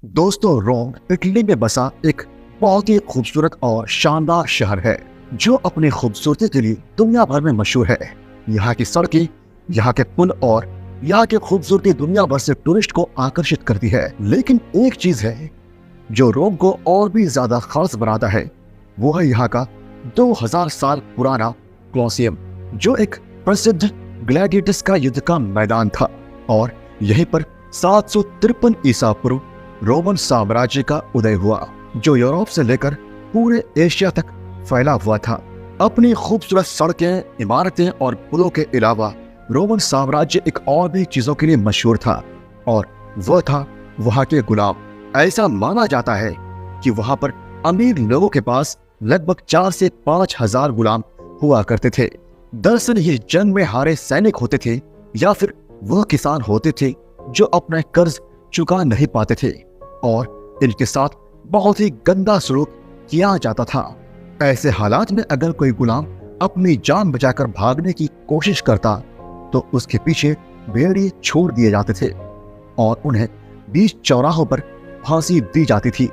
दोस्तों, Rome Italy में बसा एक बहुत ही खूबसूरत और शानदार शहर है जो अपनी खूबसूरती के लिए दुनिया भर में मशहूर है। यहाँ की सड़कें, यहाँ के पुल और यहाँ की खूबसूरती दुनिया भर से टूरिस्ट को आकर्षित करती है। लेकिन एक चीज है जो रोम को और भी ज्यादा खास बनाता है, वो है यहाँ का 2000 साल पुराना कोलोसियम, जो एक प्रसिद्ध ग्लैडिएटर्स का युद्ध का मैदान था। और यहीं पर 753 ईसा पूर्व रोमन साम्राज्य का उदय हुआ, जो यूरोप से लेकर पूरे एशिया तक फैला हुआ था। अपनी खूबसूरत सड़कें, इमारतें और पुलों के अलावा रोमन साम्राज्य एक और भी चीजों के लिए मशहूर था, और वह था वहां के गुलाम। ऐसा माना जाता है कि वहां पर अमीर लोगों के पास लगभग 4 से 5 हजार गुलाम हुआ करते थे। दरअसल ये जंग में हारे सैनिक होते थे या फिर वह किसान होते थे जो अपने कर्ज चुका नहीं पाते थे, और इनके साथ बहुत ही गंदा सलूक किया जाता था। ऐसे हालात में अगर कोई गुलाम अपनी जान बचाकर भागने की कोशिश करता तो उसके पीछे भेड़िए छोड़ दिए जाते थे और उन्हें बीच चौराहों पर फांसी दी जाती थी,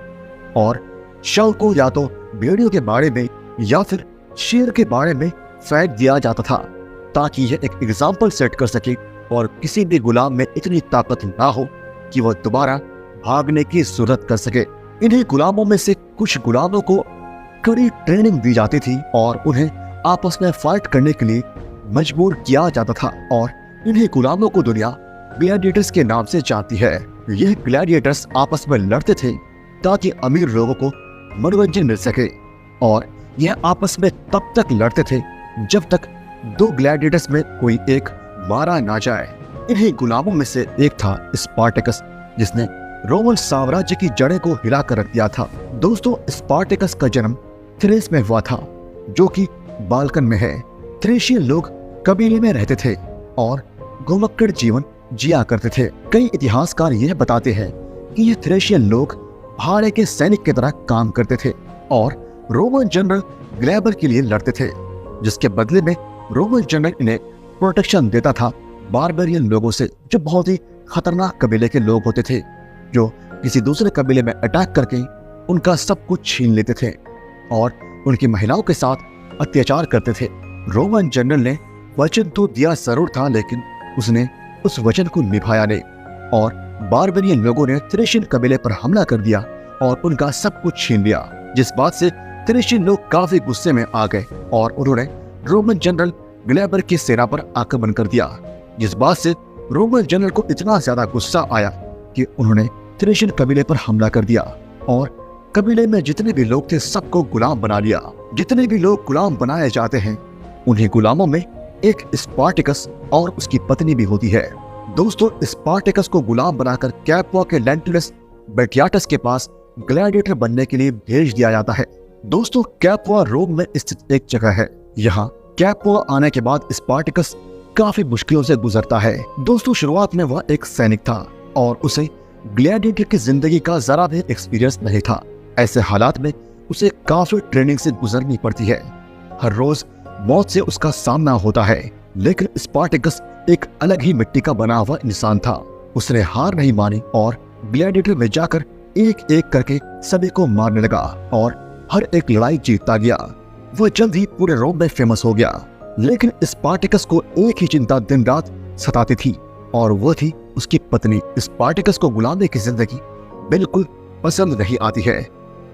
और शव को या तो भेड़ियों के बाड़े में या फिर शेर के बाड़े में फेंक दिया जाता था, ताकि यह एक एग्जाम्पल सेट कर सके और किसी भी गुलाम में इतनी ताकत ना हो कि वह दोबारा भागने की जरूरत कर सके। इन्हीं गुलामों में से कुछ गुलामों को कड़ी ट्रेनिंग दी जाती थी और उन्हें आपस में फाइट करने के लिए मजबूर किया जाता था, और इन्हीं गुलामों को दुनिया ग्लैडिएटर्स के नाम से जानती है। यह ग्लैडिएटर्स आपस में लड़ते थे ताकि अमीर लोगों को मनोरंजन मिल सके, और यह आपस में तब तक लड़ते थे जब तक 2 ग्लैडिएटर्स में कोई एक मारा ना जाए। इन्हीं गुलामों में से एक था स्पार्टकस, जिसने रोमन साम्राज्य की जड़ें को हिला कर रख दिया था। दोस्तों, स्पार्टकस का जन्म थ्रेस में हुआ था, जो कि बाल्कन में है। थ्रेशियन लोग कबीले में रहते थे और घुमक्कड़ जीवन जिया करते थे। कई इतिहासकार यह बताते हैं कि ये थ्रेशियन लोग भाड़े के सैनिक की तरह काम करते थे और रोमन जनरल ग्लैबर के लिए लड़ते थे, जिसके बदले में रोमन जनरल इन्हें प्रोटेक्शन देता था बारबेरियन लोगों से, जो बहुत ही खतरनाक कबीले के लोग होते थे, जो किसी दूसरे कबीले में अटैक करके उनका सब कुछ छीन लेते थे और उनकी महिलाओं के साथ अत्याचार करते थे। रोमन जनरल ने वचन तो दिया जरूर था, लेकिन उसने उस वचन को निभाया नहीं, और बारबेरियन लोगों ने थ्रेशियन कबीले पर हमला कर दिया और उनका सब कुछ छीन लिया, जिस बात से थ्रेशियन लोग काफी गुस्से में आ गए और उन्होंने रोमन जनरल ग्लैबर की सेना पर आक्रमण कर दिया, जिस बात से रोमन जनरल को इतना ज्यादा गुस्सा आया कि उन्होंने थ्रेशियन कबीले पर हमला कर दिया और कबीले में जितने भी लोग थे सबको गुलाम बना लिया। जितने भी लोग गुलाम बनाए जाते हैं उन्हीं गुलामों में एक स्पार्टकस और उसकी पत्नी भी होती है। दोस्तों, स्पार्टकस को गुलाम बनाकर कैपुआ के लेंटुलस बेटियाटस के पास ग्लैडिएटर बनने के लिए भेज दिया जाता है। दोस्तों, कैपुआ रोम में स्थित एक जगह है। यहाँ कैपुआ आने के बाद स्पार्टकस काफी मुश्किलों से गुजरता है। दोस्तों, शुरुआत में वह एक सैनिक था और उसे ग्लैडिएटर की जिंदगी का जरा भी एक्सपीरियंस नहीं था। ऐसे हालात में उसे काफी ट्रेनिंग से गुजरनी पड़ती है। हर रोज मौत से उसका सामना होता है, लेकिन स्पार्टकस एक अलग ही मिट्टी का बना हुआ इंसान था। उसने हार नहीं मानी और ग्लैडिएटर में जाकर एक एक करके सभी को मारने लगा और हर एक लड़ाई जीतता गया। वह जल्द ही पूरे रोम में फेमस हो गया। लेकिन स्पार्टकस को एक ही चिंता दिन रात सताती थी, और वह थी उसकी पत्नी। स्पार्टकस को गुलामी की जिंदगी बिल्कुल पसंद नहीं आती है।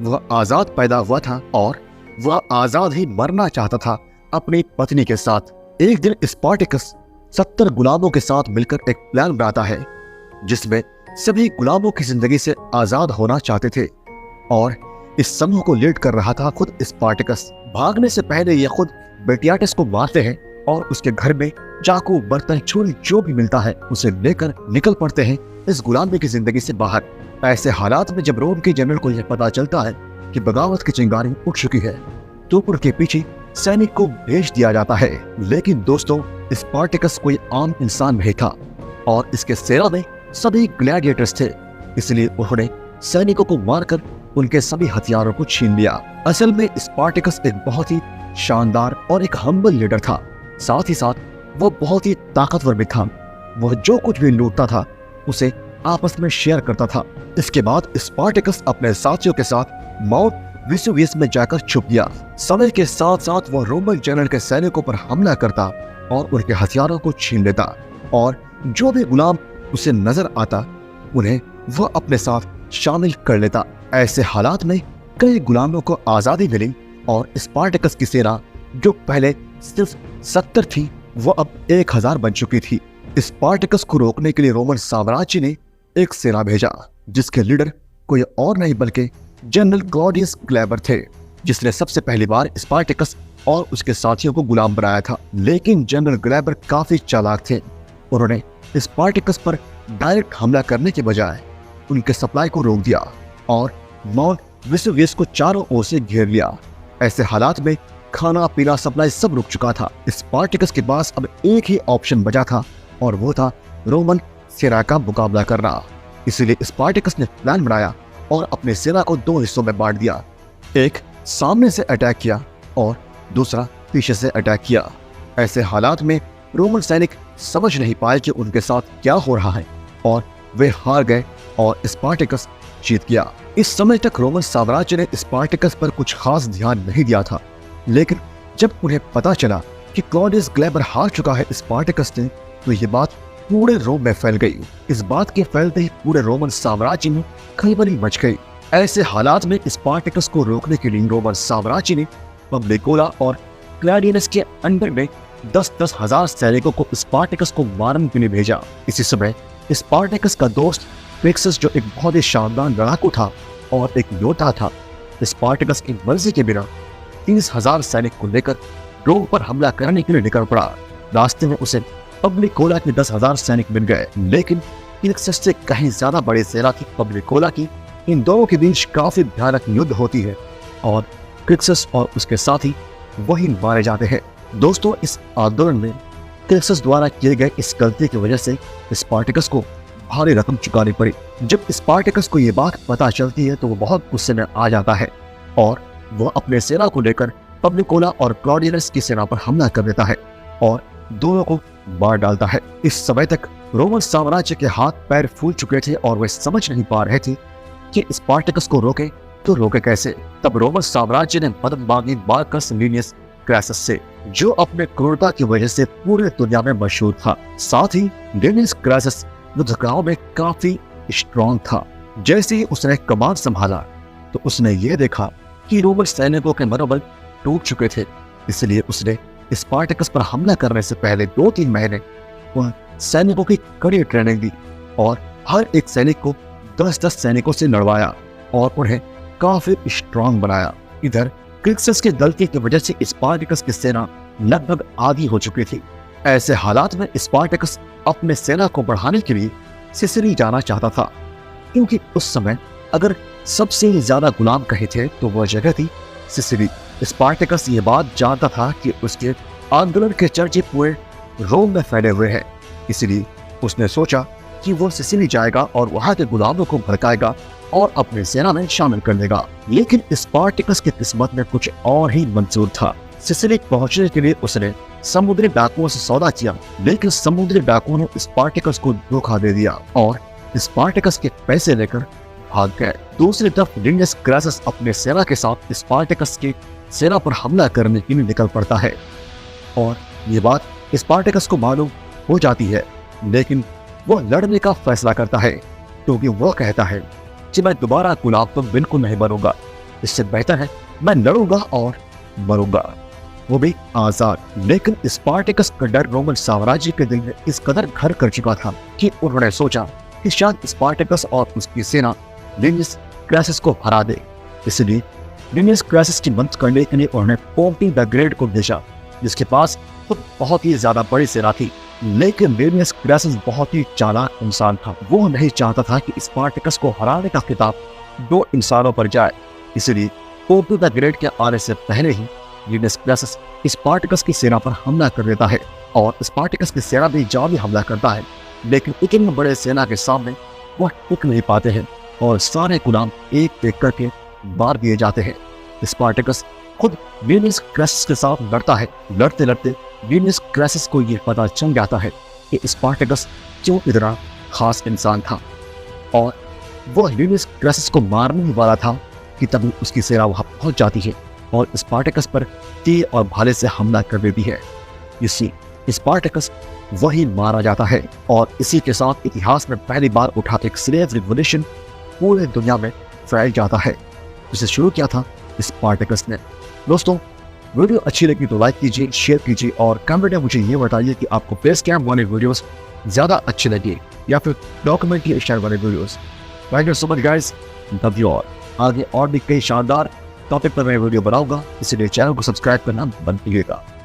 वह आजाद पैदा हुआ था और वह आजाद ही मरना चाहता था अपनी पत्नी के साथ। एक दिन स्पार्टकस 70 गुलामों के साथ मिलकर एक प्लान बनाता है, जिसमें सभी गुलामों की जिंदगी से आजाद होना चाहते थे, और इस समूह को लीड कर रहा था खुद स्पार्टकस। भागने से पहले यह खुद बेटियाटस को मारते हैं और उसके घर में चाकू, बर्तन, छुरी जो भी मिलता है उसे लेकर निकल पड़ते हैं इस गुलामी की जिंदगी से बाहर। ऐसे हालात में जब रोम के जनरल को यह पता चलता है कि बगावत की चिंगारी उठ चुकी है, तो उनके पीछे सैनिक को भेज दिया जाता है। लेकिन दोस्तों, स्पार्टकस कोई आम इंसान नहीं था और इसके सेना में सभी ग्लैडिएटर्स थे, इसलिए उन्होंने सैनिकों को मारकर उनके सभी हथियारों को छीन लिया। असल में स्पार्टकस एक बहुत ही शानदार और एक हम्बल लीडर था। साथ ही साथ वह बहुत ही ताकतवर भी था। वह जो कुछ भी लूटता था उसे आपस में शेयर करता था। इसके बाद स्पार्टकस अपने साथियों के साथ माउंट वेसुवियस में जाकर छुप गया। समय के साथ साथ वो रोमन जनरल के सैनिकों पर हमला करता और उनके हथियारों को छीन लेता, और जो भी गुलाम उसे नजर आता उन्हें वह अपने साथ शामिल कर लेता। ऐसे हालात में कई गुलामों को आजादी मिली और स्पार्टकस की सेना, जो पहले सिर्फ 70 थी, वह अब 1000 बन चुकी थी। स्पार्टकस को रोकने के लिए रोमन साम्राज्य ने एक सेना भेजा, जिसके लीडर कोई और नहीं बल्कि जनरल क्लॉडियस ग्लैबर थे, जिसने सबसे पहली बार स्पार्टकस और उसके साथियों को गुलाम बनाया था। लेकिन जनरल ग्लैबर काफी चालाक थे। उन्होंने स्पार्टकस पर डायरेक्ट हमला करने के बजाय उनके सप्लाई को रोक दिया और माउंट वेसुवियस को चारों ओर से घेर लिया। ऐसे हालात में खाना पीना सप्लाई सब रुक चुका था। स्पार्टकस के पास अब एक ही ऑप्शन बचा था, और वो था रोमन सेना का मुकाबला करना। इसलिए स्पार्टकस ने प्लान बनाया और अपनी सेना को 2 हिस्सों में बांट दिया। एक सामने से अटैक किया और दूसरा पीछे से अटैक किया। ऐसे हालात में रोमन सैनिक समझ नहीं पाए कि उनके साथ क्या हो रहा है, और वे हार गए और स्पार्टकस जीत गया। इस समय तक रोमन साम्राज्य ने स्पार्टकस पर कुछ खास ध्यान नहीं दिया था, लेकिन जब उन्हें पता चला कि क्लॉडियस ग्लैबर हार चुका है स्पार्टकस ने, तो ये बात पूरे रोम में फैल गई। इस बात के फैलते ही पूरे रोमन साम्राज्य में खलबली मच गई। ऐसे हालात में स्पार्टकस को रोकने के लिए रोमन साम्राज्य ने पब्लिकोला और क्लैडियनस के अंडर में 10-10 हजार सैनिकों को स्पार्टकस को मारने के लिए भेजा। इसी समय स्पार्टकस का दोस्त क्रिक्सस, जो एक बहुत ही शानदार लड़ाकू था और एक योद्धा था, स्पार्टकस की मर्जी के बिना 30,000 सैनिक को लेकर रोम पर हमला करने के लिए निकल पड़ा। रास्ते में उसे पब्लिकोला के 10,000 सैनिक मिल गए, लेकिन क्रिक्सस से कहीं ज्यादा बड़ी सेना थी पब्लिकोला की। इन दोनों के बीच काफी भयानक युद्ध होती है और क्रिक्सस और उसके साथी वही मारे जाते हैं। दोस्तों, इस आंदोलन में क्रिक्सस द्वारा किए गए इस गलती की वजह से स्पार्टकस को भारी रकम चुकानी पड़ी। जब स्पार्टकस को ये बात पता चलती है तो वो बहुत गुस्से में आ जाता है और वह अपने सेना को लेकर पब्लिकोला और क्लॉडियस की सेना पर हमला कर देता है और दोनों को मार डालता है। इस समय तक रोमन साम्राज्य के हाथ पैर फूल चुके थे और वे समझ नहीं पा रहे थे कि स्पार्टकस को रोके तो रोके कैसे। तब रोमन साम्राज्य ने मदद मांगी मार्कस लीनियस क्रासस से, जो अपने क्रूरता की वजह से पूरी दुनिया में मशहूर था। साथ ही लीनियस क्रासस युद्धकलाओं में काफी स्ट्रॉन्ग था। जैसे ही उसने कमान संभाला तो उसने ये देखा कि रोमन सैनिकों के मनोबल टूट चुके थे। इसलिए उसने स्पार्टकस पर हमला करने से पहले 2-3 महीने वह सैनिकों की कड़ी ट्रेनिंग दी और हर एक सैनिक को 10-10 सैनिकों से लड़वाया और उन्हें काफी स्ट्रॉन्ग बनाया। इधर क्रिक्सस के गलती की वजह से स्पार्टकस की सेना लगभग आधी हो चुकी थी। ऐसे हालात में स्पार्टकस अपने सेना को बढ़ाने के लिए सिसिली जाना चाहता था, क्योंकि उस समय अगर सबसे ज्यादा गुलाम कहे थे तो वह जगह थी सिसिली। स्पार्टकस ये बात जानता था कि उसके आंदोलन के चर्चे पूरे रोम में फैले हुए हैं, इसलिए उसने सोचा कि वो सिसिली जाएगा और वहां के गुलामों को भड़काएगा और अपनी सेना में शामिल कर लेगा। लेकिन स्पार्टकस की किस्मत में कुछ और ही मंजूर था। सिसिली पहुंचने के लिए उसने समुद्री डाकुओं से सौदा किया, लेकिन समुद्री डाकुओं ने स्पार्टकस को धोखा दे दिया और स्पार्टकस के पैसे लेकर भाग गए। दूसरी तरफ लीनियस क्रासस अपने सेना के साथ स्पार्टकस की सेना पर हमला करने के लिए निकल पड़ता है और ये बात स्पार्टकस को मालूम हो जाती है, लेकिन वो लड़ने का फैसला करता है, क्योंकि वो कहता है कि मैं दोबारा गुलाम तो बिल्कुल नहीं बनूंगा। इससे बेहतर है मैं लड़ूंगा और मरूंगा, वो भी आजाद। लेकिन स्पार्टकस का डर रोमन साम्राज्य के दिल में इस कदर घर कर चुका था कि उन्होंने सोचा कि शायद स्पार्टकस और उसकी सेना लीनियस क्रासस को हरा दे। इसलिए लीनियस क्रासस की मदद करने के लिए उन्होंने पोम्पी द ग्रेट को भेजा, जिसके पास खुद बहुत ही ज्यादा बड़ी सेना थी। लेकिन लीनियस क्रासस बहुत ही चालाक इंसान था। वो नहीं चाहता था कि स्पार्टकस को हराने का खिताब 2 इंसानों पर जाए। इसलिए पोम्पी द ग्रेट के आने से पहले ही लीनियस क्रासस स्पार्टकस की सेना पर हमला कर देता है और स्पार्टकस की सेना भी जावी हमला करता है, लेकिन इतने बड़े सेना के सामने वह टिक नहीं पाते हैं और सारे गुलाम एक एक करके मार दिए जाते हैं। स्पार्टकस खुद लीनियस क्रासस के साथ लड़ता है। लड़ते लड़ते लीनियस क्रासस को यह पता चल जाता है कि स्पार्टकस क्यों इतना खास इंसान था। और वो यूलियस क्रेसस को मारने ही वाला था कि तभी उसकी सेना वहां पहुंच जाती है और स्पार्टकस पर तीर और भाले से हमला कर देती है। इसी स्पार्टकस वही मारा जाता है और इसी के साथ इतिहास में पहली बार उठा एक स्लेव रिवॉल्यूशन पूरे दुनिया में फैल जाता है, जिसे शुरू किया था स्पार्टकस ने। दोस्तों, वीडियो अच्छी लगी तो लाइक कीजिए, शेयर कीजिए और कमेंट में मुझे ये बताइए कि आपको फेस कैम वाले वीडियोस ज़्यादा अच्छे लगे या फिर डॉक्यूमेंट्री स्टाइल वाले videos. Thank you so much guys, love you all. आगे और भी कई शानदार टॉपिक पर मैं वीडियो बनाऊंगा, इसलिए चैनल को सब्सक्राइब करना मत भूलिएगा।